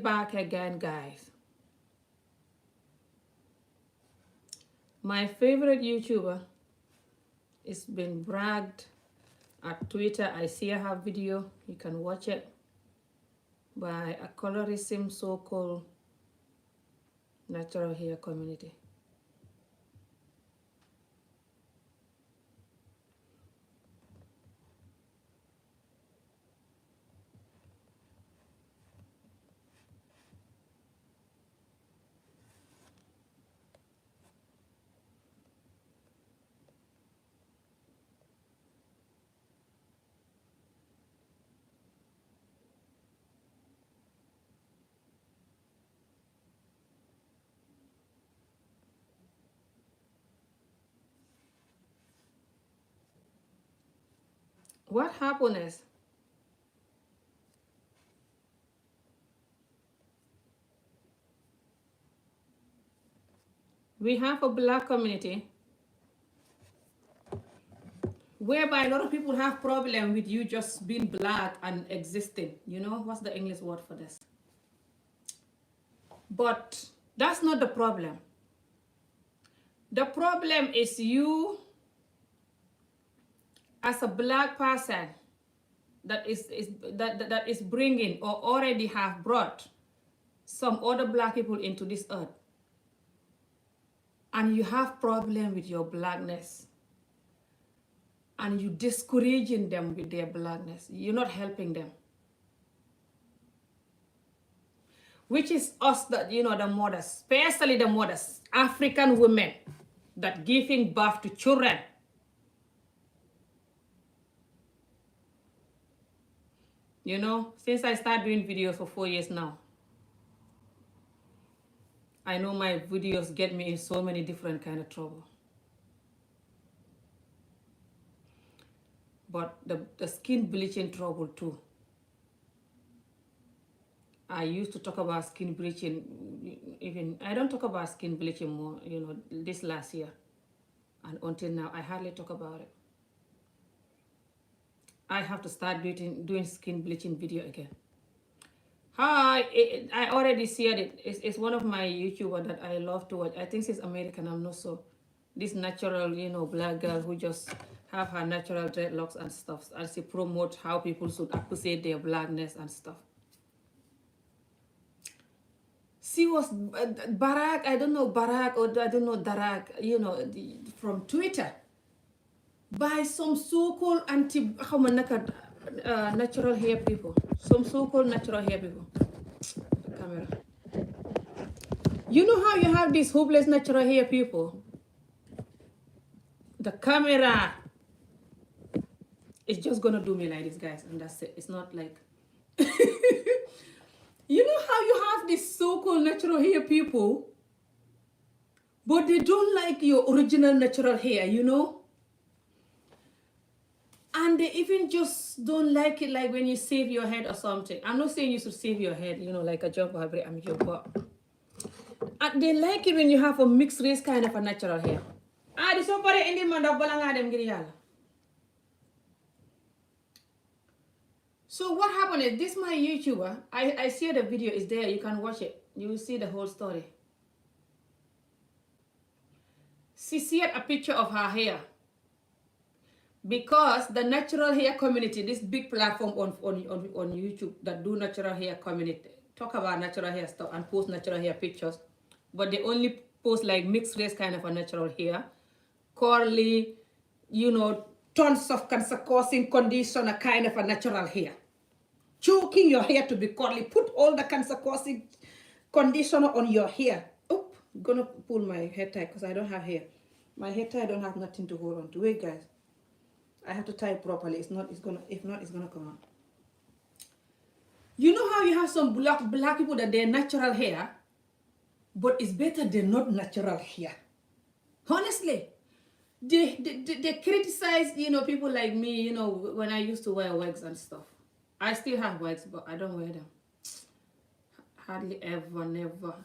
back again, guys. My favorite YouTuber is been bragged at Twitter. I see her video. You can watch it by a colorism so-called natural hair community. What happened is, we have a black community whereby a lot of people have problem with you just being black and existing. You know, what's the English word for this? But that's not the problem. The problem is you as a black person that is bringing or already have brought some other black people into this earth, and you have problem with your blackness, and you discouraging them with their blackness. You're not helping them, which is us, that, you know, the mothers, especially the mothers, African women that giving birth to children. You know, since I started doing videos for 4 years now, I know my videos get me in so many different kind of trouble. But the skin bleaching trouble too. I used to talk about skin bleaching, even I don't talk about skin bleaching more, you know, this last year. And until now, I hardly talk about it. I have to start doing skin bleaching video again. Hi, I already said it. It's one of my YouTubers that I love to watch. I think she's American, I'm not sure. This natural, you know, black girl who just have her natural dreadlocks and stuff. And she promotes how people should appreciate their blackness and stuff. She was Barack, I don't know Barack, or I don't know Darak, you know, from Twitter, by some so-called natural hair people. Some so-called natural hair people. The camera. You know how you have these hopeless natural hair people? The camera is just gonna do me like this, guys, and that's it. It's not like... You know how you have these so-called natural hair people, but they don't like your original natural hair, you know? And they even just don't like it, like when you shave your head or something. I'm not saying you should shave your head, you know, like a job, I'm your butt. And they like it when you have a mixed race kind of a natural hair. There's somebody in the man that balanga them giri yalla. So what happened is, this my YouTuber, I see the video is there, you can watch it. You will see the whole story. She shared a picture of her hair. Because the natural hair community, this big platform on YouTube that do natural hair community, talk about natural hair stuff and post natural hair pictures, but they only post like mixed race kind of a natural hair, curly, you know, tons of cancer causing conditioner kind of a natural hair. Choking your hair to be curly, put all the cancer causing conditioner on your hair. Oh, I'm gonna pull my hair tie because I don't have hair. My hair tie don't have nothing to hold on to. Wait, guys. I have to tie it properly. If not, it's gonna come out. You know how you have some black people that they're natural hair, but it's better they're not natural hair. Honestly, they criticize, you know, people like me, you know, when I used to wear wigs and stuff. I still have wigs, but I don't wear them. Hardly ever, never.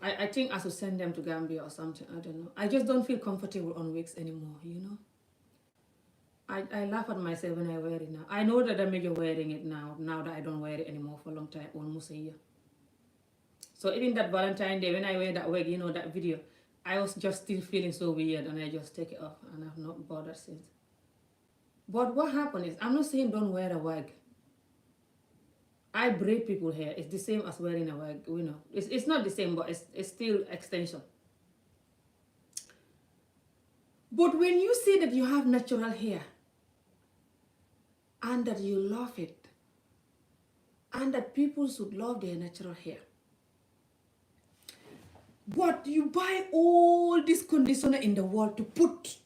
I think I should send them to Gambia or something. I don't know. I just don't feel comfortable on wigs anymore, you know. I laugh at myself when I wear it now. I know that I'm wearing it now that I don't wear it anymore for a long time, almost a year. So even that Valentine's Day, when I wear that wig, you know, that video, I was just still feeling so weird, and I just take it off, and I've not bothered since. But what happened is, I'm not saying don't wear a wig. I braid people hair. It's the same as wearing a wig, you know. It's not the same, but it's still extension. But when you say that you have natural hair, and that you love it, and that people should love their natural hair, but you buy all this conditioner in the world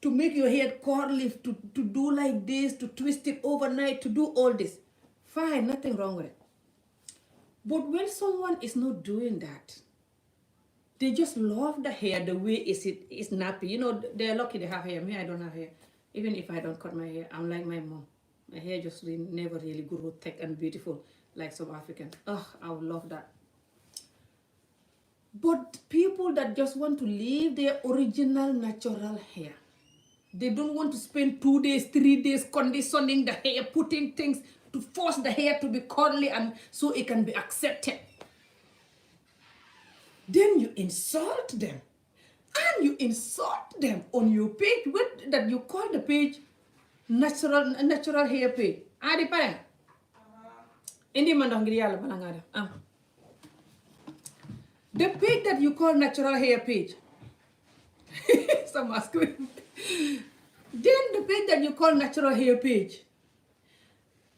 to make your hair curly, to do like this, to twist it overnight, to do all this. Fine, nothing wrong with it. But when someone is not doing that, they just love the hair the way it's nappy. You know, they're lucky they have hair. Me, I don't have hair. Even if I don't cut my hair, I'm like my mom. My hair just never really grew thick and beautiful like some Africans. Oh, I would love that. But people that just want to leave their original natural hair, they don't want to spend 2 days, 3 days conditioning the hair, putting things to force the hair to be curly and so it can be accepted. Then you insult them. And you insult them on your page that you call the page natural hair page. Adi pare. Indi man ngir yalla bala nga def. The page that you call natural hair page. Some masculine. Then the page that you call natural hair page.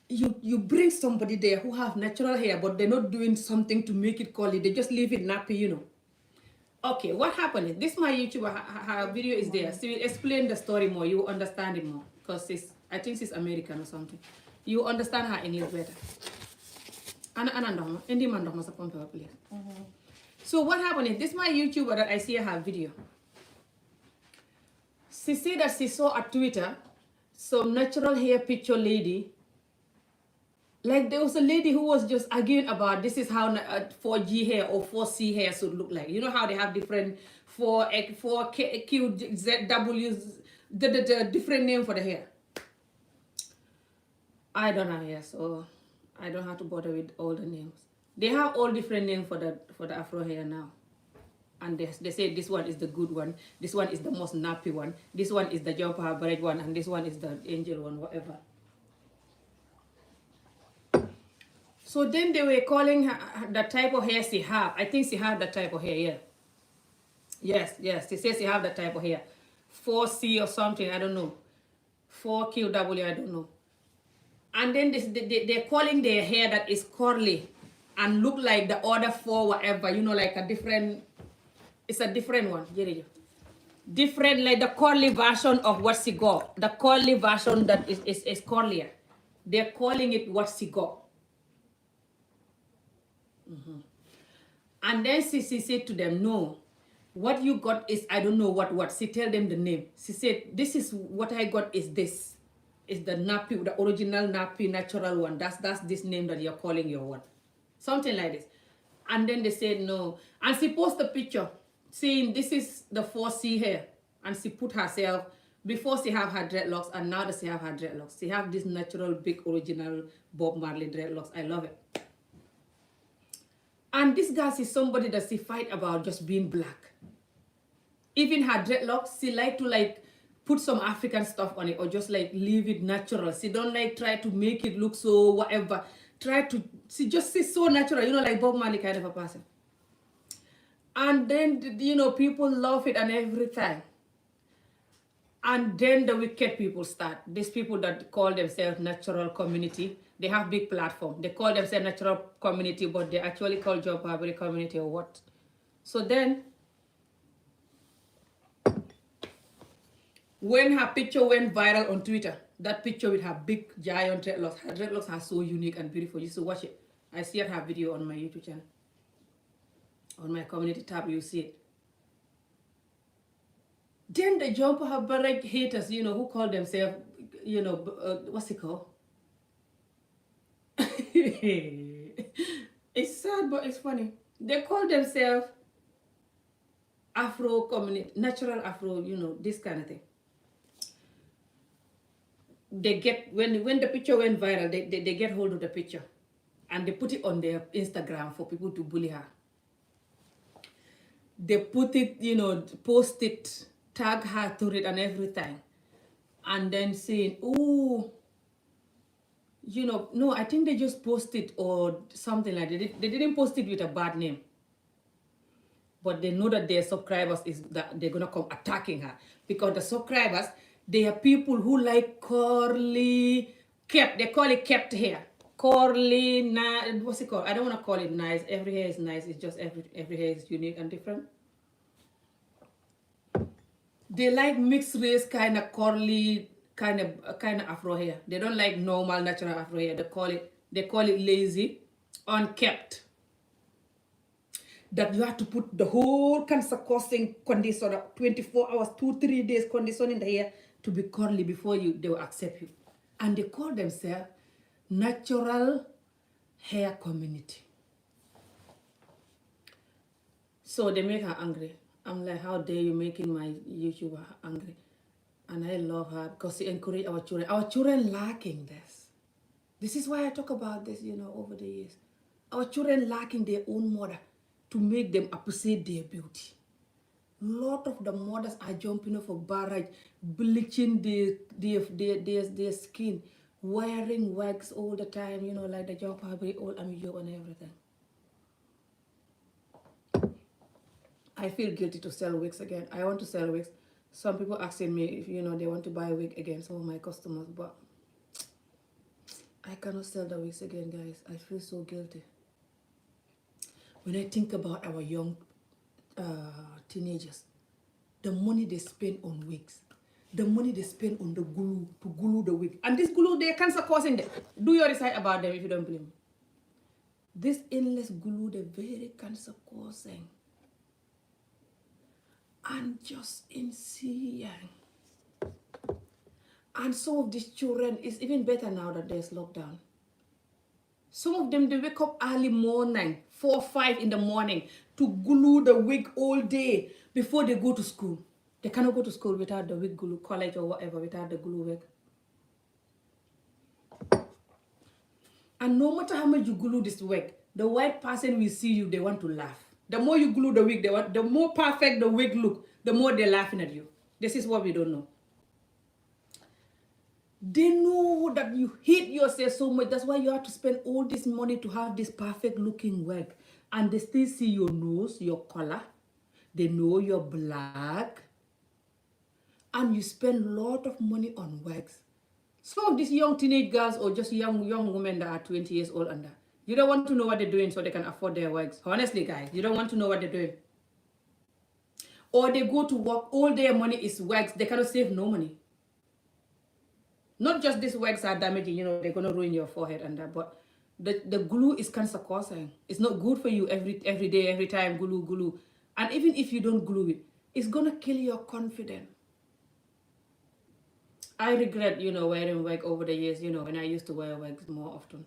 You bring somebody there who have natural hair, but they're not doing something to make it curly. They just leave it nappy, you know. Okay, what happened is, this my YouTube, her video is there. She will explain the story more. You will understand it more. Because I think she's American or something. You understand her English better. So what happened is, this my YouTuber that I see her video. She said that she saw at Twitter some natural hair picture lady. Like there was a lady who was just arguing about this is how 4G hair or 4C hair should look like. You know how they have different 4QZWs, the different name for the hair. I don't have hair, so I don't have to bother with all the names. They have all different names for the Afro hair now. And they say this one is the good one, this one is the most nappy one, this one is the jumper average one, and this one is the angel one, whatever. So then they were calling her the type of hair she have. I think she have the type of hair, yeah. Yes, she says she have the type of hair. 4C or something, I don't know. 4QW, I don't know. And then they're calling their hair that is curly and look like the other 4 whatever, you know, like a different, it's a different one. Different, like the curly version of what she got. The curly version that is curlier. They're calling it what she got. And then she said to them, no, what you got is, I don't know what. She tell them the name. She said, this is what I got is this. Is the nappy, the original nappy natural one. That's this name that you're calling your one. Something like this. And then they said no. And she posted the picture saying this is the 4C hair. And she put herself, before she have her dreadlocks and now that she have her dreadlocks. She have this natural big original Bob Marley dreadlocks. I love it. And this girl is somebody that she fight about just being black. Even her dreadlocks, she like to put some African stuff on it or just leave it natural. She don't try to make it look so whatever. She's so natural, you know, like Bob Marley kind of a person. And then, you know, people love it and everything. And then the wicked people start. These people that call themselves natural community, they have big platform. They call themselves natural community, but they actually call Job Harbury community or what. So then, when her picture went viral on Twitter, that picture with her big giant dreadlocks, her dreadlocks are so unique and beautiful. You should watch it. I see her video on my YouTube channel. On my community tab, you see it. Then the Job Harbury haters, you know, who call themselves, you know, what's it called? It's sad, but it's funny. They call themselves Afro community, natural Afro, you know, this kind of thing. They get, when the picture went viral, they get hold of the picture and they put it on their Instagram for people to bully her. they put it, you know, post it, tag her to it and everything. And then saying, oh, you know, no, I think they just post it or something like that. They didn't post it with a bad name. But they know that their subscribers is that they're gonna come attacking her. Because the subscribers, they are people who like curly kept, they call it kept hair. Curly, what's it called? I don't want to call it nice. Every hair is nice. It's just every hair is unique and different. They like mixed race kind of curly, kind of afro hair. They don't like normal natural afro hair. They call it lazy, unkept. That you have to put the whole cancer causing conditioner 24 hours, 2-3 days conditioner in the hair to be curly before they will accept you. And they call themselves natural hair community. So they make her angry. I'm like, how dare you making my YouTuber angry? And I love her because she encouraged our children. Our children lacking this. This is why I talk about this, you know, over the years. Our children lacking their own mother to make them appreciate their beauty. A lot of the mothers are jumping off a barrage, bleaching their skin, wearing wax all the time, you know, like the job fabric, all amijo and everything. I feel guilty to sell wigs again. I want to sell wigs. Some people asking me if, you know, they want to buy a wig again, some of my customers, but I cannot sell the wigs again, guys. I feel so guilty. When I think about our young teenagers, the money they spend on wigs, the money they spend on the glue, to glue the wig, and this glue, they're cancer causing them. Do your research about them if you don't believe me. This endless glue, they're very cancer causing. And just in seeing. And some of these children, is even better now that there's lockdown. Some of them, they wake up early morning, 4 or 5 in the morning, to glue the wig all day before they go to school. They cannot go to school without the wig glue, college or whatever, without the glue wig. And no matter how much you glue this wig, the white person will see you, they want to laugh. The more you glue the wig, the more perfect the wig look, the more they're laughing at you. This is what we don't know. They know that you hate yourself so much. That's why you have to spend all this money to have this perfect looking wig. And they still see your nose, your color. They know you're black. And you spend a lot of money on wigs. Some of these young teenage girls or just young women that are 20 years old and that, you don't want to know what they're doing so they can afford their wigs. Honestly, guys, you don't want to know what they're doing. Or they go to work, all their money is wigs. They cannot save no money. Not just these wigs are damaging, you know, they're going to ruin your forehead and that, but the glue is cancer causing. It's not good for you every day, every time, glue. And even if you don't glue it, it's going to kill your confidence. I regret, you know, wearing wig over the years, you know, when I used to wear wigs more often.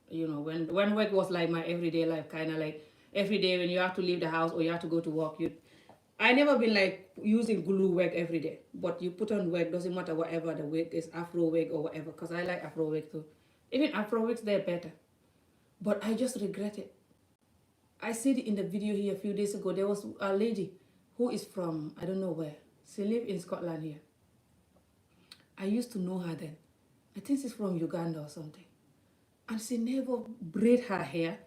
You know, when wig was like my everyday life, kind of like every day when you have to leave the house or you have to go to work, I never been like using glue wig every day, but you put on wig, doesn't matter whatever the wig is, afro wig or whatever, because I like afro wig too. Even afro wigs, they're better. But I just regret it. I said it in the video here a few days ago. There was a lady who is from, I don't know where. She lives in Scotland here. I used to know her then. I think she's from Uganda or something. And she never braid her hair.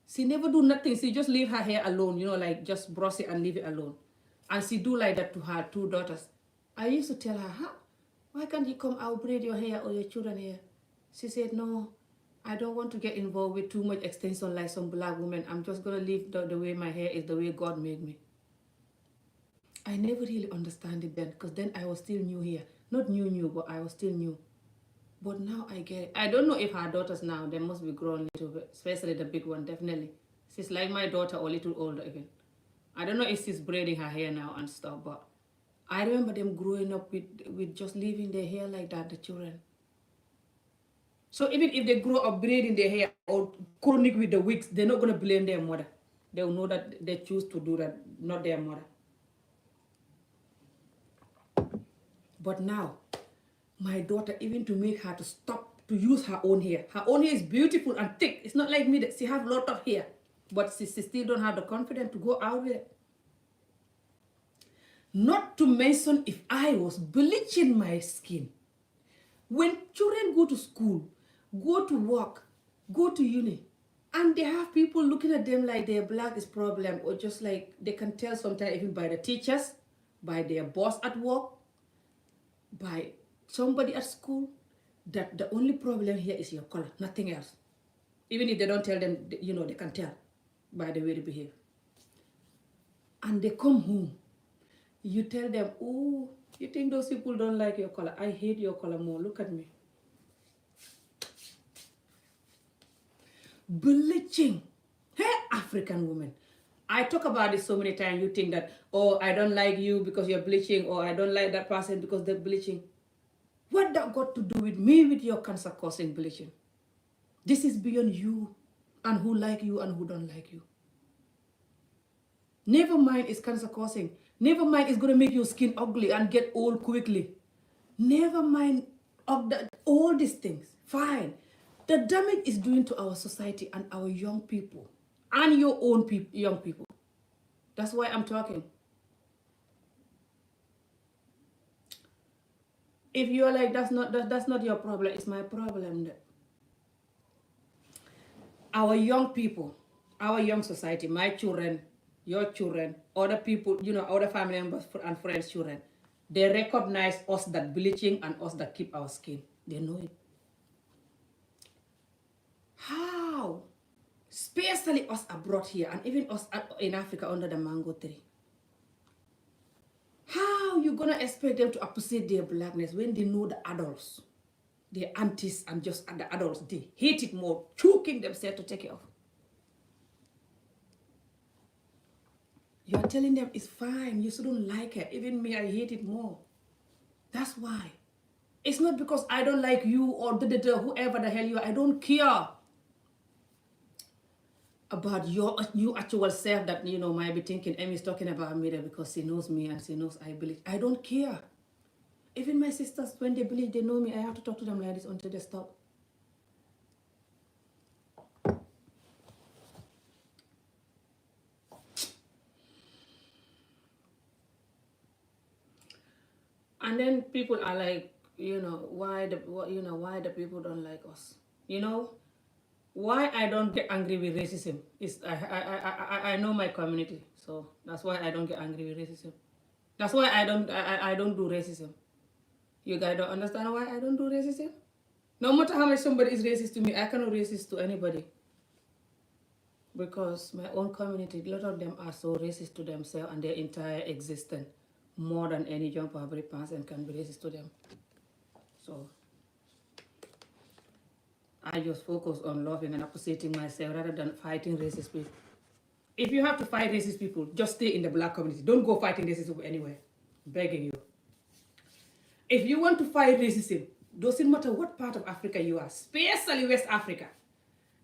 She never do nothing. She just leave her hair alone, you know, like just brush it and leave it alone. And she do like that to her 2 daughters. I used to tell her, why can't you come out braid your hair or your children hair? She said, no, I don't want to get involved with too much extension like some black women. I'm just going to leave the way my hair is, the way God made me. I never really understand it then, because then I was still new here. Not new, but I was still new. But now I get it. I don't know if her daughters now, they must be grown a little bit, especially the big one, definitely. She's like my daughter or a little older even. I don't know if she's braiding her hair now and stuff, but I remember them growing up with just leaving their hair like that, the children. So even if they grow up braiding their hair or chronic with the wigs, they're not going to blame their mother. They'll know that they choose to do that, not their mother. But now, my daughter, even to make her to stop to use her own hair. Her own hair is beautiful and thick. It's not like me that she have a lot of hair. But she still don't have the confidence to go out with it. Not to mention if I was bleaching my skin. When children go to school, go to work, go to uni, and they have people looking at them like their black is problem, or just like they can tell sometimes even by the teachers, by their boss at work, by somebody at school, that the only problem here is your color, nothing else. Even if they don't tell them, they can tell by the way they behave. And they come home, you tell them, oh, you think those people don't like your color? I hate your color more. Look at me. Bleaching. Hey, African woman. I talk about this so many times. You think that, oh, I don't like you because you're bleaching, or I don't like that person because they're bleaching. What that got to do with me with your cancer causing bleaching? This is beyond you and who like you and who don't like you. Never mind it's cancer causing. Never mind it's going to make your skin ugly and get old quickly. Never mind of all these things. Fine. The damage is doing to our society and our young people and your own young people. That's why I'm talking. If you're like, that's not your problem, it's my problem. Our young people, our young society, my children, your children, other people, other family members and friends' children, they recognize us that bleaching and us that keep our skin. They know it. How? Especially us abroad here and even us in Africa under the mango tree. How you gonna expect them to appreciate their blackness when they know the adults, the aunties and just the adults, they hate it more, choking themselves to take it off. You are telling them it's fine, you shouldn't like it. Even me, I hate it more. That's why. It's not because I don't like you or whoever the hell you are. I don't care about your actual self that, might be thinking Emmy's talking about me there because she knows me and she knows I believe. I don't care. Even my sisters, when they believe they know me, I have to talk to them like this until they stop. And then people are like, why the people don't like us? Why I don't get angry with racism is I know my community, so that's why I don't get angry with racism. That's why I don't do racism. You guys don't understand why I don't do racism? No matter how much somebody is racist to me, I cannot racist to anybody. Because my own community, a lot of them are so racist to themselves and their entire existence, more than any young public person can be racist to them. So I just focus on loving and appreciating myself rather than fighting racist people. If you have to fight racist people, just stay in the black community. Don't go fighting racist people anywhere. I'm begging you. If you want to fight racism, doesn't matter what part of Africa you are, especially West Africa,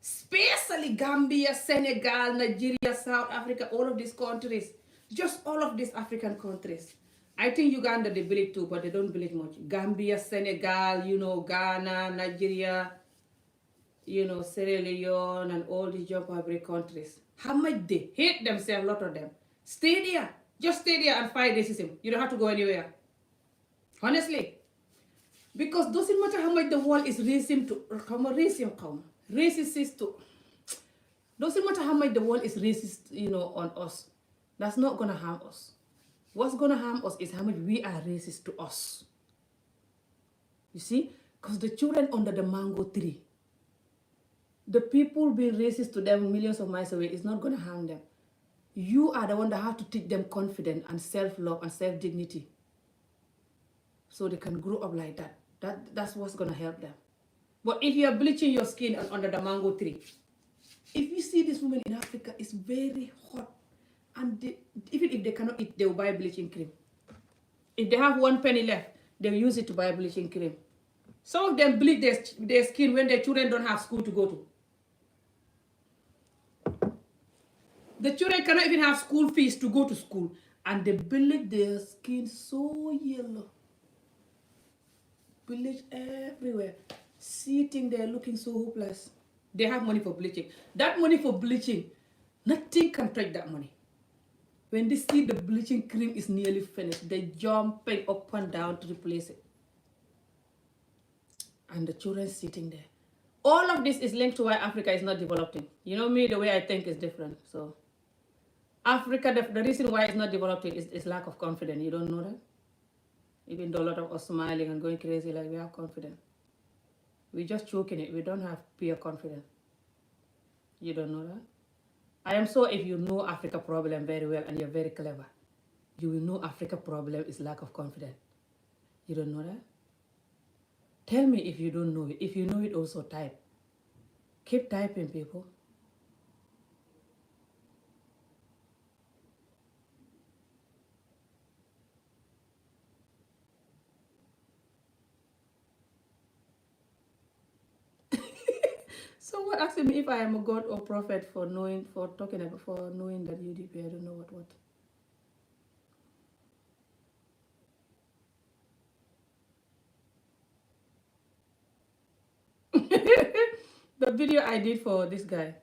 especially Gambia, Senegal, Nigeria, South Africa, all of these countries, just all of these African countries. I think Uganda, they believe too, but they don't believe much. Gambia, Senegal, Ghana, Nigeria, Sierra Leone, and all these young public countries. How much they hate themselves, a lot of them. Stay there. Just stay there and fight racism. You don't have to go anywhere. Honestly. Because doesn't matter how much the world is racist to, doesn't matter how much the world is racist, on us. That's not going to harm us. What's going to harm us is how much we are racist to us. You see? Because the children under the mango tree, the people being racist to them millions of miles away is not going to harm them. You are the one that have to teach them confidence and self-love and self-dignity. So they can grow up like that. That's what's going to help them. But if you are bleaching your skin under the mango tree, if you see this woman in Africa, it's very hot. And even if they cannot eat, they will buy bleaching cream. If they have 1 penny left, they'll use it to buy bleaching cream. Some of them bleach their skin when their children don't have school to go to. The children cannot even have school fees to go to school. And they bleach their skin so yellow. Bleach everywhere. Sitting there looking so hopeless. They have money for bleaching. That money for bleaching, nothing can touch that money. When they see the bleaching cream is nearly finished, they jumping up and down to replace it. And the children sitting there. All of this is linked to why Africa is not developing. You know me, the way I think is different. So Africa, the reason why it's not developing is lack of confidence. You don't know that? Even though a lot of us smiling and going crazy like we have confidence. We're just choking it. We don't have pure confidence. You don't know that? I am sure if you know Africa problem very well and you're very clever, you will know Africa problem is lack of confidence. You don't know that? Tell me if you don't know it. If you know it, also type. Keep typing, people. Someone asking me if I am a god or prophet for knowing that UDP. I don't know what. The video I did for this guy.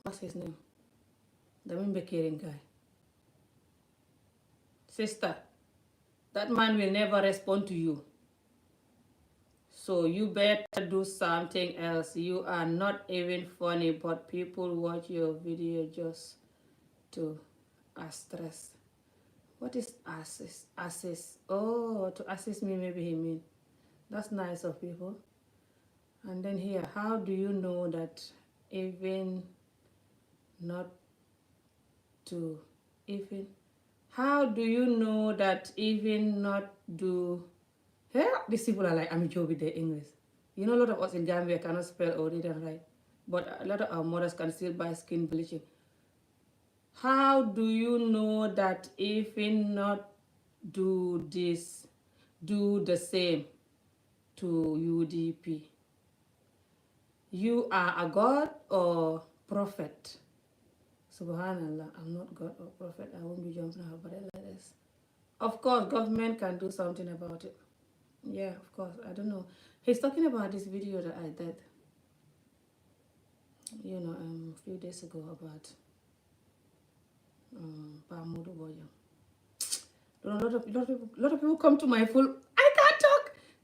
What's his name? The Wimbekering guy. Sister, that man will never respond to you. So you better do something else. You are not even funny, but people watch your video just to stress. What is assist? Assist. Oh, to assist me, maybe he mean. That's nice of people. And then here, how do you know that even not to even? How do you know that even not do? Yeah, these people are like amateur with their English. You know, a lot of us in Gambia cannot spell or read and write, but a lot of our mothers can still buy skin bleaching. How do you know that even not do this, do the same to UDP? You are a god or prophet? Subhanallah, I'm not god or prophet. I won't be jumping out, but like this. Of course, government can do something about it. Yeah, of course. I don't know. He's talking about this video that I did, a few days ago about Pamudu Boyo. A lot of people come to my full. I can't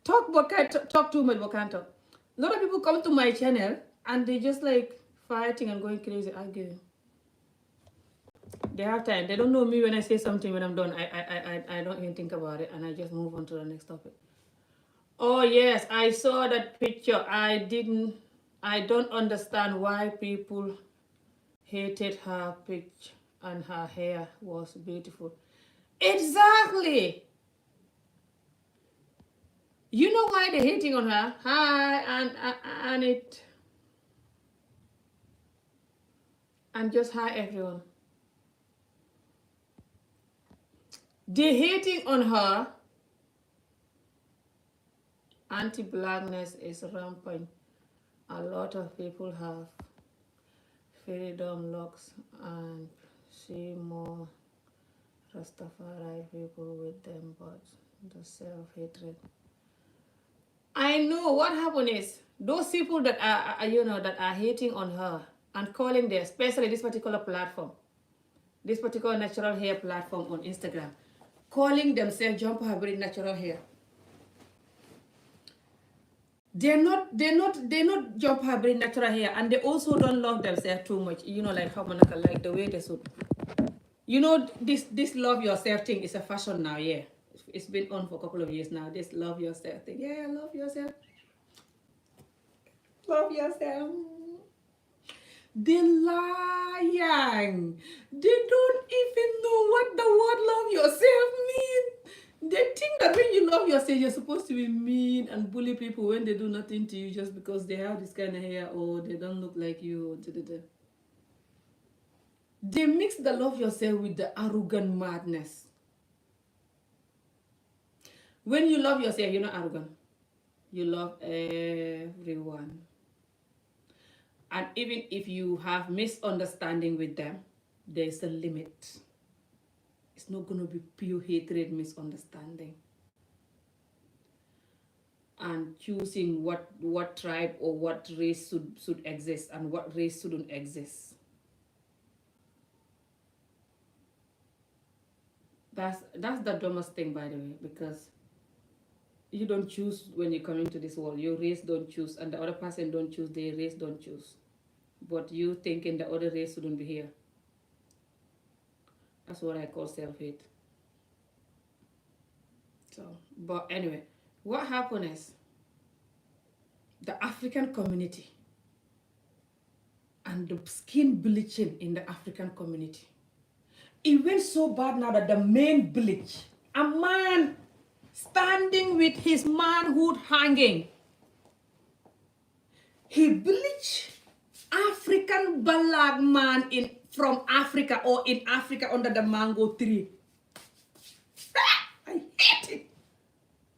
talk, but can't talk too much, but can't talk. A lot of people come to my channel and they just like fighting and going crazy, arguing. They have time. They don't know me when I say something. When I'm done, I don't even think about it and I just move on to the next topic. Oh yes, I saw that picture. I don't understand why people hated her picture and her hair was beautiful. Exactly. You know why they're hating on her? Hi, and just hi everyone. They're hating on her. Anti-blackness is rampant. A lot of people have freedom locks and see more Rastafari people with them, but the self-hatred. I know what happened is those people that are hating on her and calling them, especially this particular platform, this particular natural hair platform on Instagram, calling themselves jump hybrid natural hair. They're not jump hybrid natural hair, and they also don't love themselves too much. Like how Manaka, like the way they should. This love yourself thing is a fashion now. Yeah, it's been on for a couple of years now. This love yourself thing. Yeah, love yourself. Love yourself. They're lying. They don't even know what the word love yourself means. They think that when you love yourself, you're supposed to be mean and bully people when they do nothing to you just because they have this kind of hair or they don't look like you. They mix the love yourself with the arrogant madness. When you love yourself, you're not arrogant. You love everyone. And even if you have misunderstanding with them, there's a limit. It's not going to be pure hatred, misunderstanding. and choosing what tribe or what race should exist and what race shouldn't exist. That's the dumbest thing, by the way, because you don't choose when you come into this world. Your race don't choose, and the other person don't choose. Their race don't choose. But you thinking the other race shouldn't be here. That's what I call self-hate. So, but anyway, what happened is the African community and the skin bleaching in the African community. It went so bad now that the main bleach, a man standing with his manhood hanging, he bleached African black man from Africa or in Africa under the mango tree. I hate it.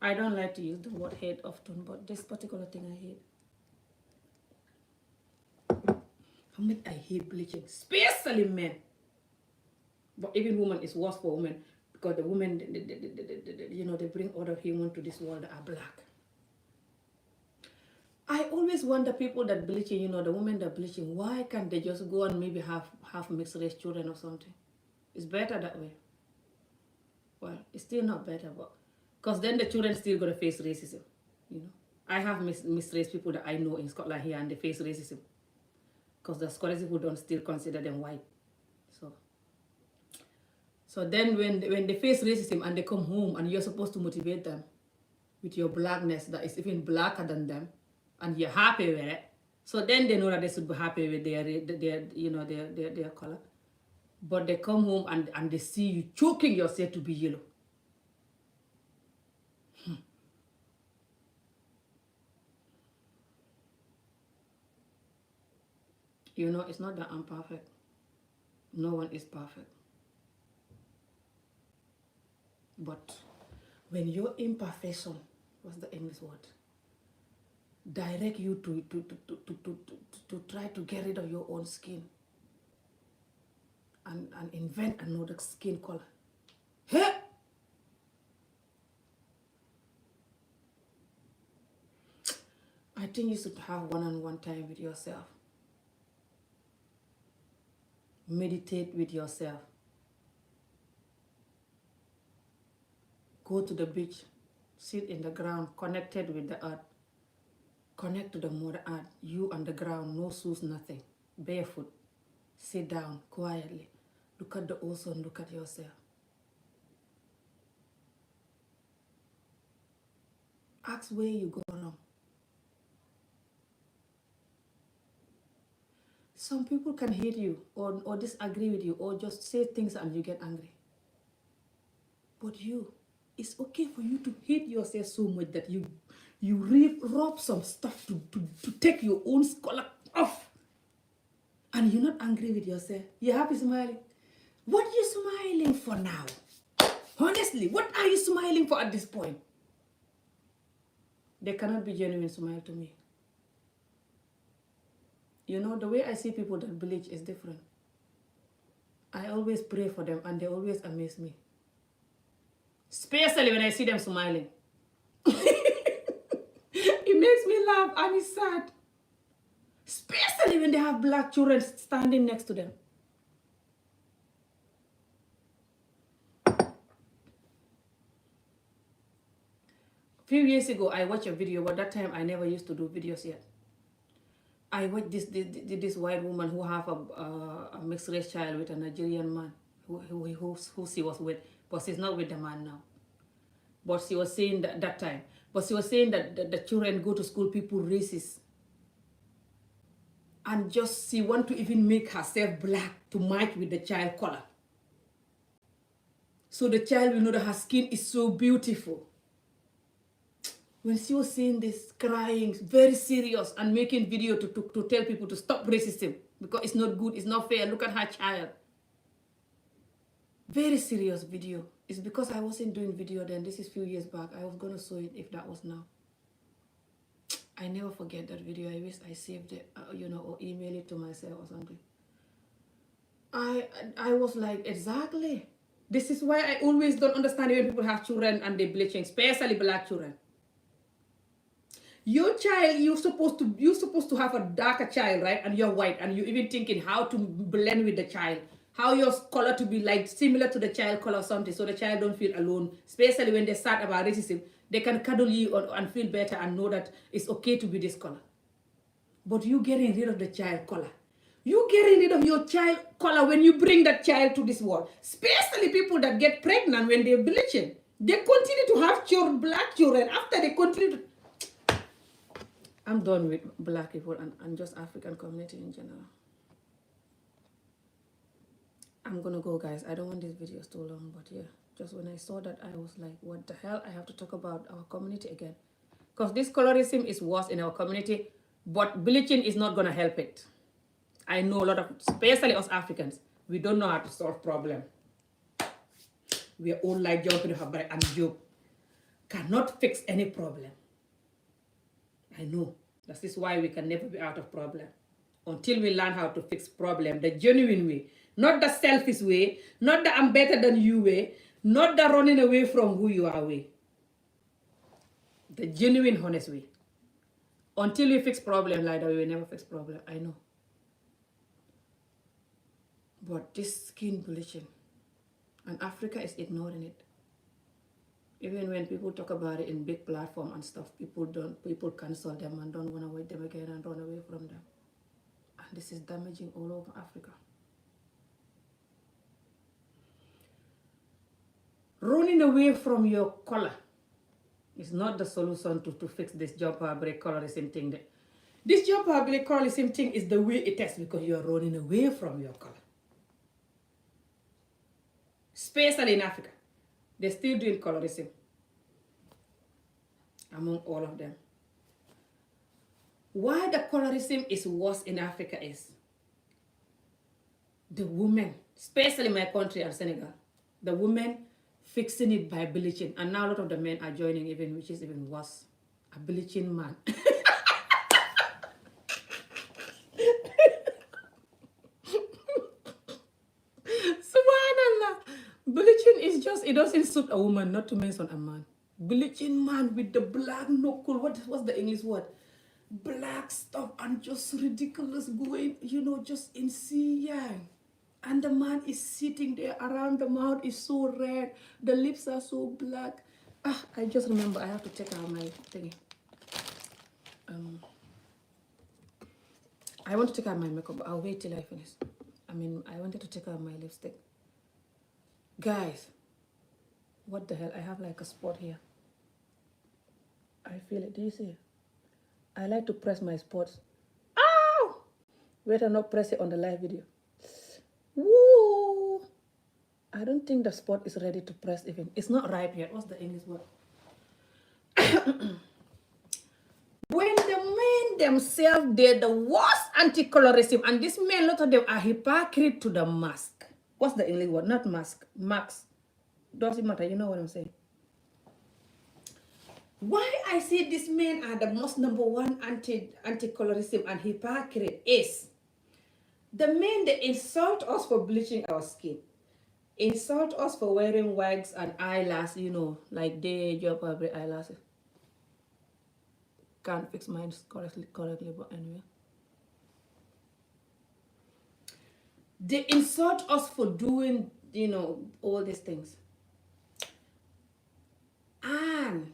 I don't like to use the word hate often, but this particular thing I hate. I hate bleaching, especially men. But even women is worse for women because the women, they bring other humans to this world that are black. I always wonder people that bleaching, the women that bleaching, why can't they just go and maybe have mixed race children or something? It's better that way. Well, it's still not better, but because then the children still gonna face racism. I have mixed race people that I know in Scotland here, and they face racism because the Scottish people don't still consider them white. So then when they face racism and they come home and you're supposed to motivate them with your blackness that is even blacker than them, and you're happy with it, so then they know that they should be happy with their color. But they come home and they see you choking yourself to be yellow. It's not that I'm perfect. No one is perfect. But when your imperfection, what's the English word? Direct you to try to get rid of your own skin and invent another skin color. Hey! I think you should have one-on-one time with yourself. Meditate with yourself. Go to the beach, sit in the ground, connected with the earth. Connect to the mother earth, you on the ground, no shoes, nothing. Barefoot. Sit down quietly. Look at the ocean, look at yourself. Ask where you go wrong. Some people can hate you or disagree with you or just say things and you get angry. But it's okay for you to hate yourself so much that you rob some stuff to take your own color off. And you're not angry with yourself. You're happy smiling. What are you smiling for now? Honestly, what are you smiling for at this point? There cannot be genuine smile to me. The way I see people that bleach is different. I always pray for them and they always amaze me. Especially when I see them smiling. It makes me laugh and it's sad. Especially when they have black children standing next to them. A few years ago, I watched a video, but that time I never used to do videos yet. I watched this white woman who have a mixed race child with a Nigerian man who she was with, but she's not with the man now. But she was saying that time. But she was saying that the children go to school, people racist. And just she want to even make herself black to match with the child color. So the child will know that her skin is so beautiful. When she was saying this, crying, very serious, and making video to tell people to stop racism because it's not good, it's not fair. Look at her child. Very serious video. It's because I wasn't doing video then. This is a few years back. I was going to show it if that was now. I never forget that video. I wish I saved it, or email it to myself or something. I was like, exactly. This is why I always don't understand when people have children and they're bleaching, especially black children. Your child, you're supposed to have a darker child, right? And you're white, and you're even thinking how to blend with the child, how your color to be like similar to the child color or something, so the child don't feel alone. Especially when they start about racism, they can cuddle you and feel better and know that it's okay to be this color. But you getting rid of the child color. You getting rid of your child color when you bring that child to this world. Especially people that get pregnant when they're bleaching. They continue to have children, black children, after they continue to... I'm done with black people and just African community in general. I'm gonna go, guys. I don't want these videos too long, but yeah, just when I saw that, I was like, what the hell? I have to talk about our community again. Because this colorism is worse in our community, but bleaching is not gonna help it. I know a lot of, especially us Africans, we don't know how to solve problem. We are all like jumping and joke. Cannot fix any problem. I know. That is why we can never be out of problem. Until we learn how to fix problem the genuine way. Not the selfish way. Not the I'm better than you way. Not the running away from who you are way. The genuine, honest way. Until we fix problem like that, we will never fix problem. I know. But this skin bleaching, and Africa is ignoring it. Even when people talk about it in big platform and stuff, people cancel them and don't want to wait them again and run away from them. And this is damaging all over Africa. Running away from your color is not the solution to fix this jumper break colorism thing. This jumper break colorism thing is the way it is because you're running away from your color. Especially in Africa. They're still doing colorism among all of them. Why the colorism is worse in Africa is the women, especially my country and Senegal, the women fixing it by bleaching. And now a lot of the men are joining even, which is even worse. A bleaching man. Subhanallah. Bleaching is just, it doesn't suit a woman, not to mention a man. Bleaching man with the black knuckle, what's the English word? Black stuff and just ridiculous going, just in yang. And the man is sitting there, around the mouth is so red, the lips are so black. I just remember I have to take out my thingy. I want to take out my makeup, but I'll wait till I finish. I wanted to take out my lipstick. Guys, what the hell? I have like a spot here. I feel it. Do you see it? I like to press my spots. Ow! Better not press it on the live video. Woo! I don't think the spot is ready to press even. It's not ripe yet. What's the English word? When the men themselves, they're the worst anti-colorism, and these men, a lot of them are hypocrite to the mask. What's the English word? Not mask. Max. Doesn't matter. You know what I'm saying. Why I say these men are the most number one anti-colorism and hypocrite is the men, they insult us for bleaching our skin. Insult us for wearing wigs and eyelashes, like they drop every eyelashes. Can't fix mine correctly, but anyway. They insult us for doing, all these things. And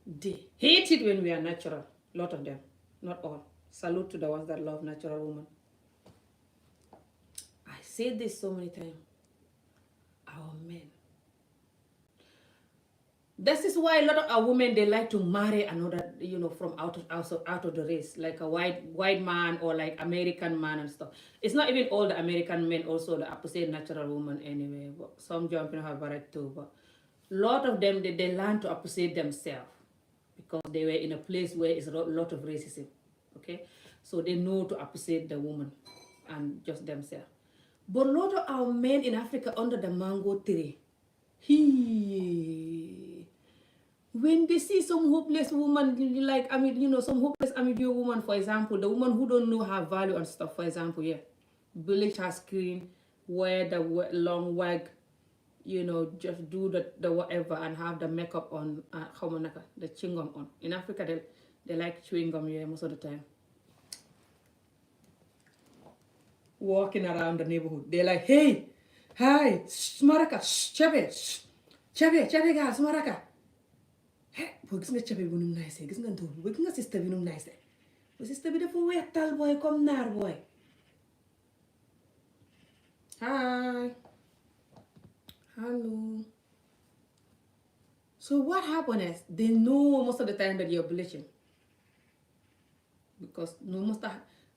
they hate it when we are natural. A lot of them, not all. Salute to the ones that love natural women. I said this so many times. Our men. This is why a lot of our women, they like to marry another, from out of the race, like a white man or like American man and stuff. It's not even all the American men also the opposite natural woman anyway, but some jump in her barrett too. But a lot of them, they learn to appreciate themselves because they were in a place where it's a lot of racism, okay? So they know to appreciate the woman and just themselves. But a lot of our men in Africa under the mango tree, when they see some hopeless woman, some hopeless ambiguous woman, for example, the woman who don't know her value and stuff, for example, bleach her skin, wear the long wig, just do the whatever and have the makeup on, the chingom on. In Africa, They like chewing gum, yeah, most of the time. Walking around the neighborhood. They're like, hey, hi, Smaraka, Chabe, Chabe, guys, Smaraka. Hey, gis nga Chabe bu num nice, gis nga Ndour, gis nga sister bi num nice. Bu sister bi dafa wetal boy comme naar boy. Hi. Hello. So what happened is they know most of the time that you're bleaching. Because no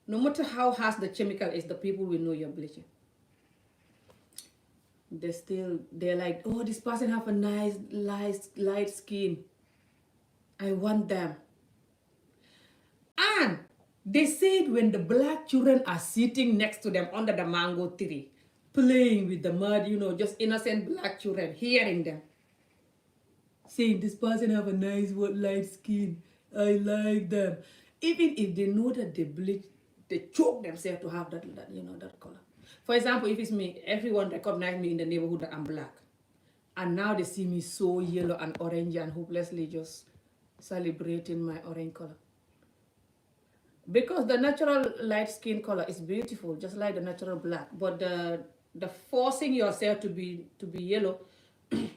matter how harsh the chemical is, the people will know you're bleaching. They're like, oh, this person have a nice light skin. I want them. And they said when the black children are sitting next to them under the mango tree, playing with the mud, just innocent black children, hearing them, saying this person have a nice light skin. I like them. Even if they know that they bleach, they choke themselves to have that color. For example, if it's me, everyone recognize me in the neighborhood that I'm black. And now they see me so yellow and orange and hopelessly just celebrating my orange color. Because the natural light skin color is beautiful, just like the natural black. But the forcing yourself to be yellow,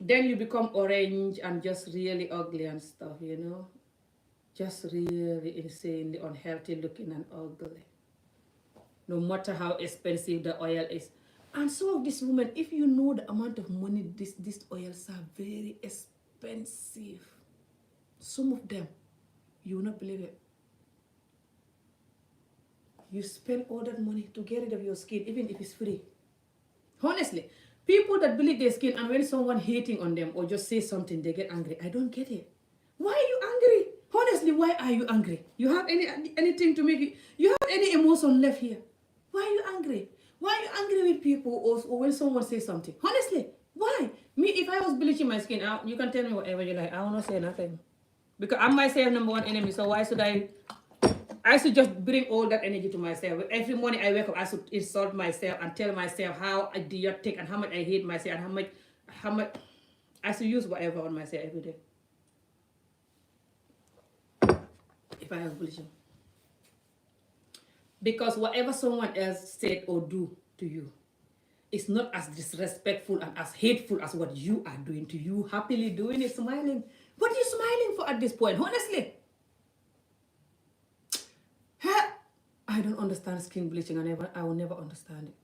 then you become orange and just really ugly and stuff, just really insanely unhealthy looking and ugly, no matter how expensive the oil is. And some of these women, if you know the amount of money these oils are very expensive, some of them, you will not believe it. You spend all that money to get rid of your skin, even if it's free. Honestly, people that bleach their skin, and when someone hating on them or just say something, they get angry. I don't get it. Why are you angry? Honestly, why are you angry? You have anything to make you have any emotion left here? Why are you angry? Why are you angry with people or when someone says something? Honestly, why? Me, if I was bleaching my skin out, you can tell me whatever you like. I will not say nothing. Because I'm myself number one enemy, so why should I should just bring all that energy to myself. Every morning I wake up, I should insult myself and tell myself how idiotic and how much I hate myself and how much I should use whatever on myself every day. If I was bleaching. Because whatever someone else said or do to you is not as disrespectful and as hateful as what you are doing to you, happily doing it, smiling. What are you smiling for at this point? Honestly. I don't understand skin bleaching. I will never understand it.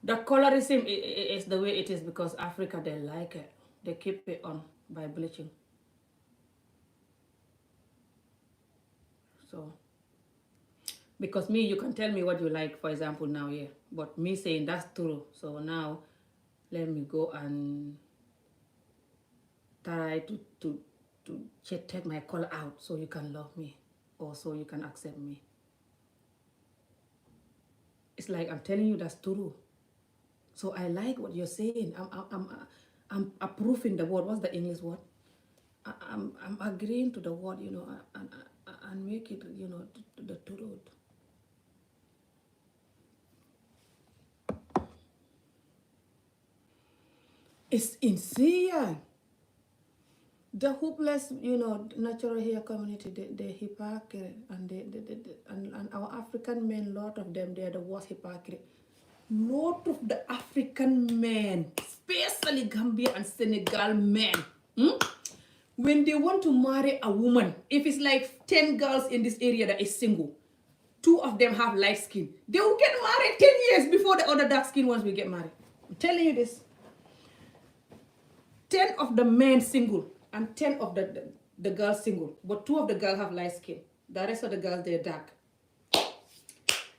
The colorism is the way it is because Africa, they like it. They keep it on by bleaching. So, because me, you can tell me what you like, for example, now, yeah. But me saying that's true. So now, let me go and try to take my color out so you can love me or so you can accept me. It's like I'm telling you that's true. So I like what you're saying. I'm approving the word. What's the English word? I'm agreeing to the word, and make it, the truth. It's insane. The hopeless, natural hair community, they hypocrite, and and our African men, lot of them, they're the worst hypocrite. Lot of the African men, especially Gambia and Senegal men, when they want to marry a woman, if it's like 10 girls in this area that is single, 2 of them have light skin, they will get married 10 years before the other dark skin ones will get married. I'm telling you this. 10 of the men single and 10 of the girls single, but 2 of the girls have light skin. The rest of the girls, they're dark.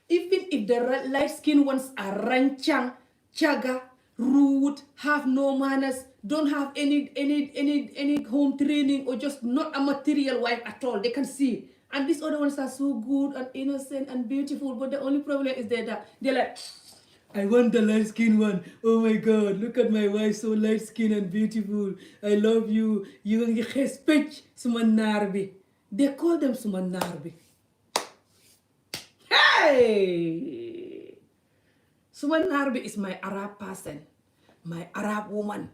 Even if the light skin ones are ranchang, chaga, rude, have no manners, don't have any home training, or just not a material wife at all, they can see. And these other ones are so good and innocent and beautiful, but the only problem is they're like, I want the light skin one. Oh my God, look at my wife, so light skin and beautiful. I love you. You respect Sumanarbi. They call them Sumanarbi. Hey! Sumanarbi is my Arab person. my Arab woman.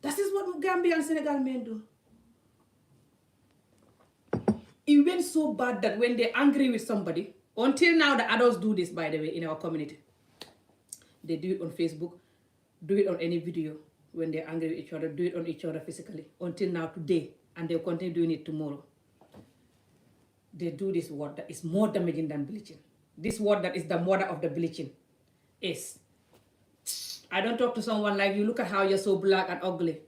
That is what Gambia and Senegal men do. It went so bad that when they're angry with somebody, until now the adults do this, by the way, in our community. They do it on Facebook, do it on any video when they're angry with each other, do it on each other physically, until now today, and they'll continue doing it tomorrow. They do this word that is more damaging than bleaching. This word that is the mother of the bleaching is, I don't talk to someone like you, look at how you're so black and ugly.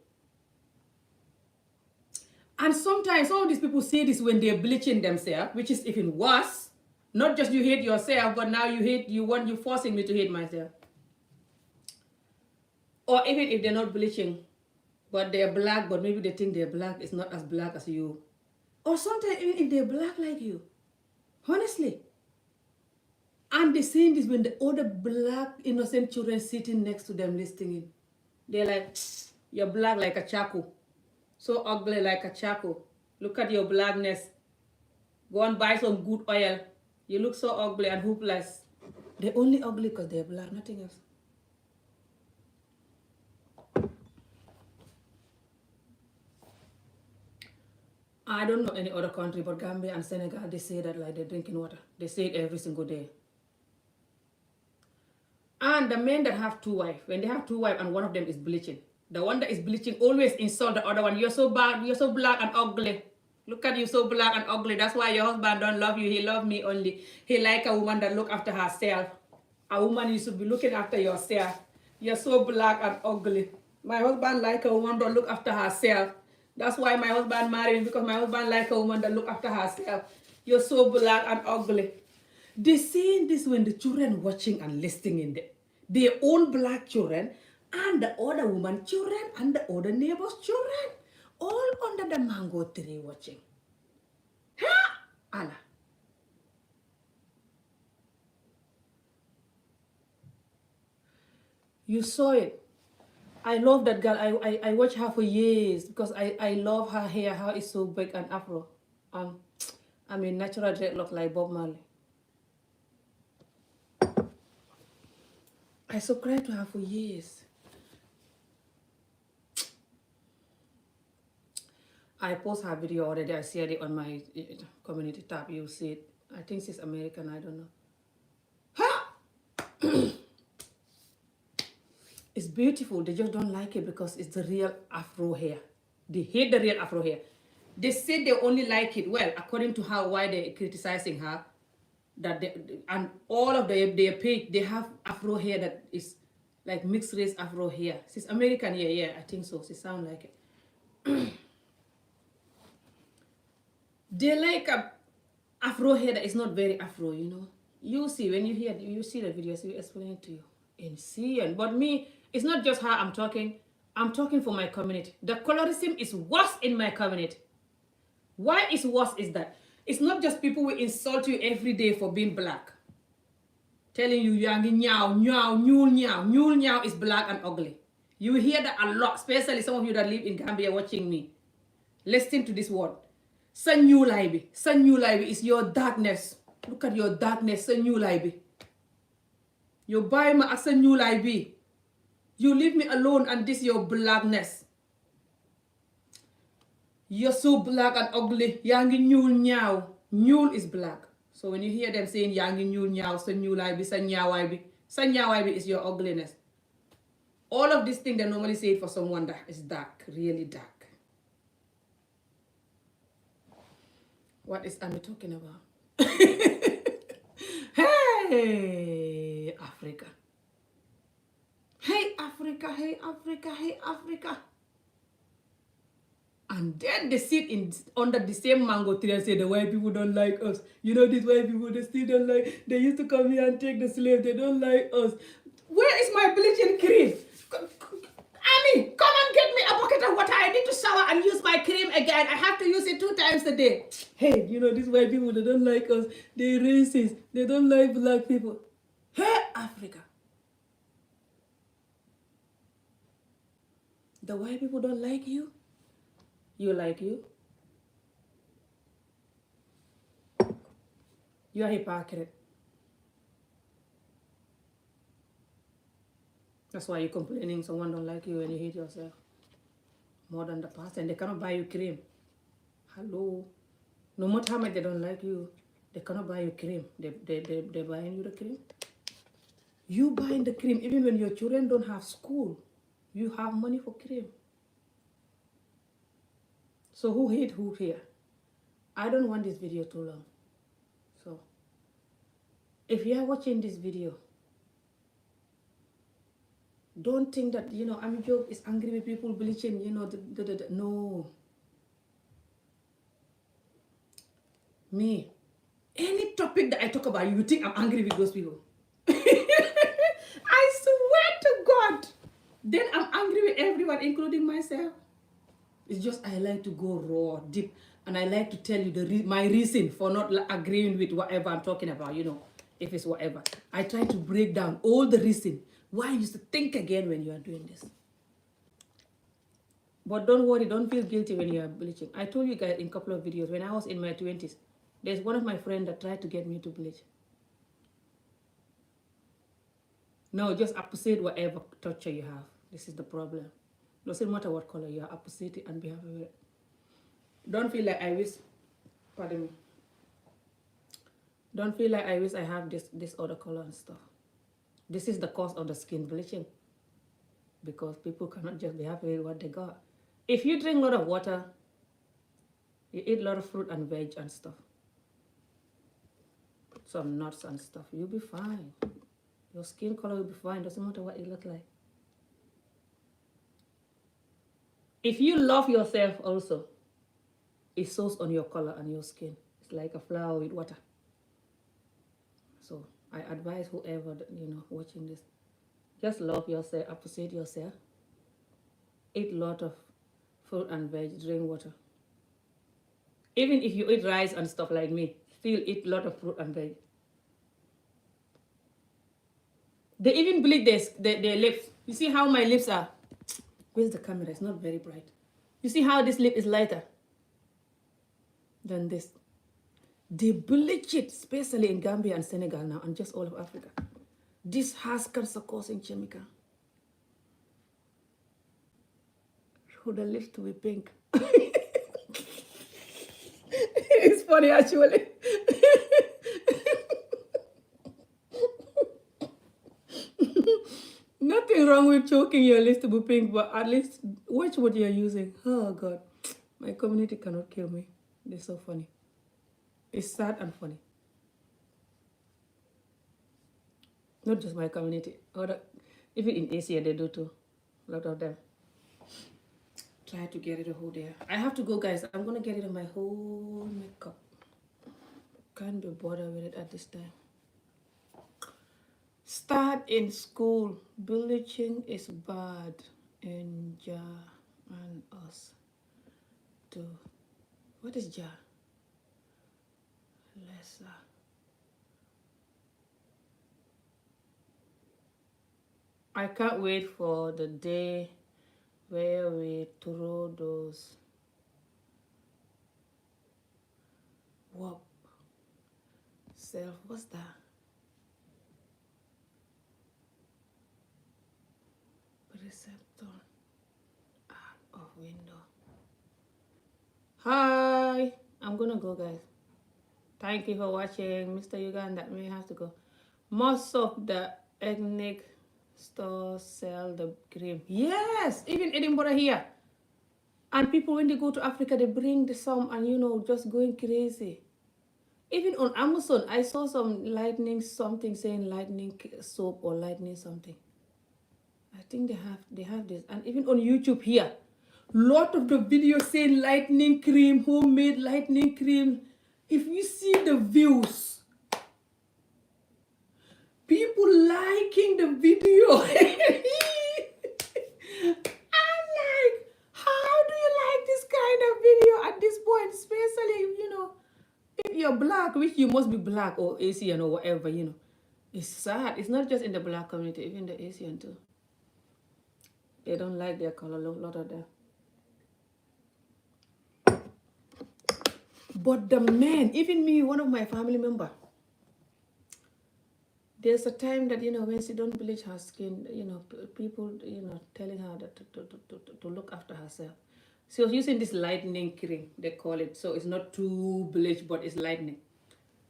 And sometimes some of these people say this when they're bleaching themselves, which is even worse. Not just you hate yourself, but now you're forcing me to hate myself. Or even if they're not bleaching, but they're black, but maybe they think they're black is not as black as you. Or sometimes even if they're black like you. Honestly. And they're saying this when the other black innocent children sitting next to them listening. They're like, you're black like a charcoal. So ugly like a charcoal. Look at your blackness. Go and buy some good oil. You look so ugly and hopeless. They're only ugly because they're black, nothing else. I don't know any other country but Gambia and Senegal, they say that like they're drinking water. They say it every single day. And the men that have two wives, when they have two wives and one of them is bleaching, the one that is bleaching always insult the other one. You're so bad, you're so black and ugly. Look at you, so black and ugly. That's why your husband don't love you. He love me only. He like a woman that look after herself. A woman, you should be looking after yourself. You're so black and ugly. My husband like a woman that look after herself. That's why my husband married me, because my husband like a woman that look after herself. You're so black and ugly. They saying this when the children watching and listening in their own black children and the other woman children and the other neighbors children. All under the mango tree watching. Ha! Allah. You saw it. I love that girl. I watched her for years because I love her hair. How it's so big and afro. I mean, natural dreadlock like Bob Marley. I subscribed to her for years. I post her video already. I shared it on my community tab. You'll see it. I think she's American. I don't know. Ha! It's beautiful. They just don't like it because it's the real afro hair. They hate the real afro hair. They say they only like it. Well, according to how why they're criticizing her, that and all of their page, they have afro hair that is like mixed race afro hair. She's American, yeah, I think so. She sound like it. They like a afro hair that is not very afro, you know. You see when you see the videos, we explain it to you. Insane. But me, it's not just how I'm talking for my community. The colorism is worse in my community. Why it's worse is that it's not just people will insult you every day for being black. Telling you yangi nyao, nyao, nyul nyao. Nyul nyao is black and ugly. You hear that a lot, especially some of you that live in Gambia watching me. Listen to this word. Sa nyulai bi. Sa nyulai bi is your darkness. Look at your darkness, sa nyulai bi. You buy me as a new life. You leave me alone and this your blackness. You're so black and ugly. Yangi nyul nyao. Nyul is black. So when you hear them saying yangi nyul nyao, sa new life, sa nyawai is your ugliness. All of these things they normally say it for someone that is dark, really dark. What is Ami talking about? Hey, Africa. Hey, Africa, hey, Africa, hey, Africa. And then they sit under the same mango tree and say the white people don't like us. You know, these white people, they still don't like, they used to come here and take the slave, they don't like us. Where is my bleaching cream? Ami, come and get me a bucket of water. I need to shower and use my cream again. I have to use it 2 times a day. Hey, you know, these white people, they don't like us. They're racist. They don't like black people. Hey, Africa. The white people don't like you. You like you. You're a hypocrite. That's why you're complaining someone don't like you and you hate yourself more than the person. They cannot buy you cream. Hello. No matter how much they don't like you, they cannot buy you cream. They buying you the cream. You buying the cream even when your children don't have school. You have money for cream. So who hate who here? I don't want this video too long. So if you are watching this video, don't think that, I'm joke is angry with people bleaching, no. Me, any topic that I talk about, you think I'm angry with those people. I swear to God. Then I'm angry with everyone, including myself. It's just I like to go raw, deep, and I like to tell you my reason for not agreeing with whatever I'm talking about, if it's whatever. I try to break down all the reason why you should think again when you are doing this. But don't worry, don't feel guilty when you are bleaching. I told you guys in a couple of videos, when I was in my 20s, there's one of my friends that tried to get me to bleach. No, just opposite whatever texture you have. This is the problem. Doesn't matter what color you are, opposite it and be happy with it. Don't feel like I wish, pardon me. Don't feel like I wish I have this other color and stuff. This is the cause of the skin bleaching. Because people cannot just be happy with what they got. If you drink a lot of water, you eat a lot of fruit and veg and stuff, some nuts and stuff, you'll be fine. Your skin color will be fine. Doesn't matter what you look like. If you love yourself also, it shows on your color and your skin. It's like a flower with water. So I advise whoever, watching this, just love yourself, appreciate yourself, eat a lot of fruit and veg, drink water. Even if you eat rice and stuff like me, still eat a lot of fruit and veg. They even bleach their lips. You see how my lips are? Where's the camera? It's not very bright. You see how this lip is lighter than this? They bleach it, especially in Gambia and Senegal now, and just all of Africa. This has cancer-causing chemical. For the lips to be pink. It's funny actually. Nothing wrong with choking your lips to be pink, but at least watch what you're using. Oh God, my community cannot kill me. They're so funny. It's sad and funny. Not just my community. Even in Asia, they do too. A lot of them. Try to get rid of who they are. I have to go, guys. I'm going to get rid of my whole makeup. Can't be bothered with it at this time. Start in school. Bleaching is bad. And Ja and us too. What is Ja? Lesser. I can't wait for the day where we throw those whoop self. What's that? Receptor out of window. Hi, I'm gonna go, guys. Thank you for watching. Mr. Uganda may have to go. Most of the ethnic stores sell the cream. Yes, even Edinburgh here. And people, when they go to Africa, they bring some and just going crazy. Even on Amazon, I saw some lightning something saying lightning soap or lightning something. I think they have this. And even on YouTube here, lot of the videos saying lightning cream, homemade lightning cream. If you see the views, people liking the video. I'm like, how do you like this kind of video at this point? Especially, if you're black, which you must be black or Asian or whatever, It's sad. It's not just in the black community, even the Asian too. They don't like their color, a lot of them. But the men, even me, one of my family members, there's a time that, when she don't bleach her skin, people, telling her that to look after herself. She was using this lightening cream, they call it. So it's not too bleach, but it's lightening.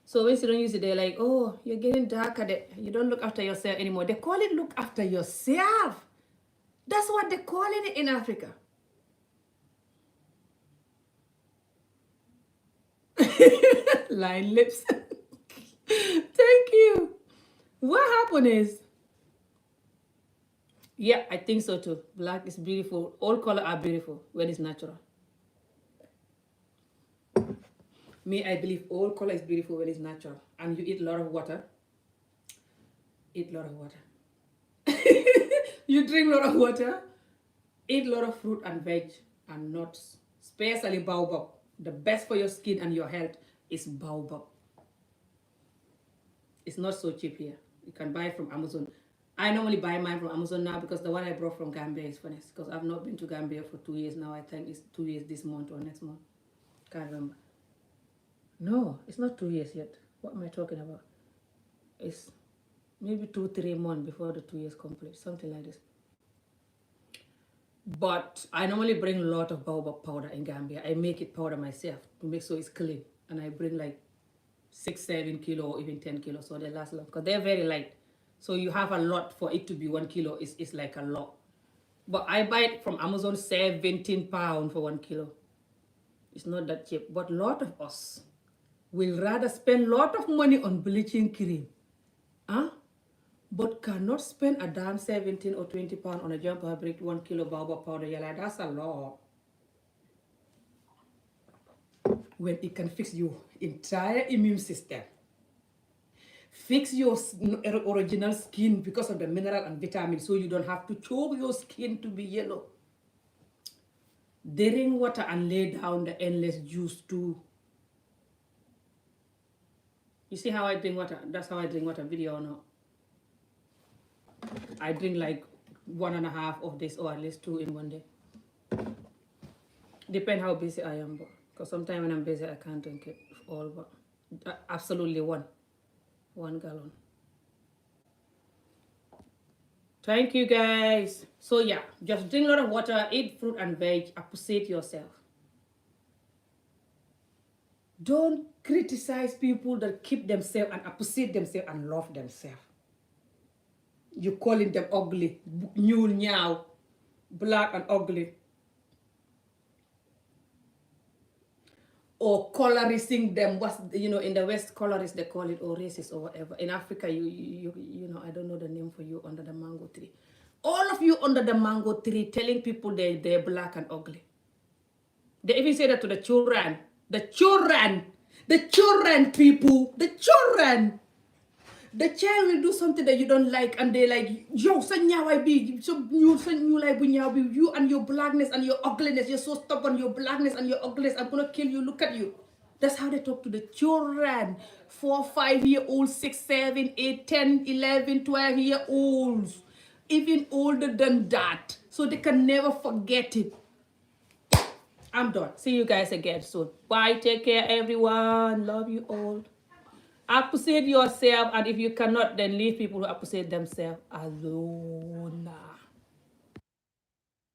So when she don't use it, they're like, oh, you're getting darker. You don't look after yourself anymore. They call it look after yourself. That's what they're calling it in Africa. Line lips. Thank you. What happened is, yeah, I think so too. Black is beautiful. All color are beautiful when it's natural. Me, I believe all color is beautiful when it's natural. And you eat a lot of water. Eat a lot of water. You drink a lot of water. Eat a lot of fruit and veg and nuts. Especially baobab. The best for your skin and your health is baobab. It's not so cheap here. You can buy it from Amazon. I normally buy mine from Amazon now because the one I brought from Gambia is funny. Because I've not been to Gambia for 2 years now. I think it's 2 years this month or next month. Can't remember. No, it's not 2 years yet. What am I talking about? It's maybe 2-3 months before the 2 years complete. Something like this. But I normally bring a lot of baobab powder in Gambia. I make it powder myself to make sure it's clean. And I bring like 6-7 kilo or even 10 kilo, so they last long because they're very light. So you have a lot for it to be 1 kilo. It's like a lot. But I buy it from Amazon, 17 pounds for 1 kilo. It's not that cheap. But a lot of us will rather spend a lot of money on bleaching cream, but cannot spend a damn 17 or 20 pounds on a jump fabric 1 kilo baobab powder. You're like, that's a lot. When it can fix your entire immune system, fix your original skin because of the mineral and vitamins, so you don't have to choke your skin to be yellow. Drink water and lay down the endless juice too. You see how I drink water? That's how I drink water, video or not. I drink like 1.5 of this, or at least 2 in one day. Depend how busy I am, because sometimes when I'm busy I can't drink it all, but absolutely 1 gallon. Thank you guys. So yeah, just drink a lot of water, eat fruit and veg, appreciate yourself. Don't criticize people that keep themselves and appreciate themselves and love themselves. You're calling them ugly, ñuul ñaaw, black and ugly. Or colorizing them. In the West, colorist they call it, or racist or whatever. In Africa, you I don't know the name for you under the mango tree. All of you under the mango tree telling people they're black and ugly. They even say that to the children. The children, people, the children. The child will do something that you don't like, and they're like, yo, you and your blackness and your ugliness, you're so stubborn, your blackness and your ugliness, I'm gonna kill you, look at you. That's how they talk to the children. 4, 5-year-olds, 6, 7, 8, 10, 11, 12-year-olds, even older than that, so they can never forget it. I'm done. See you guys again soon. Bye. Take care, everyone. Love you all. Appreciate yourself, and if you cannot, then leave people who appreciate themselves alone.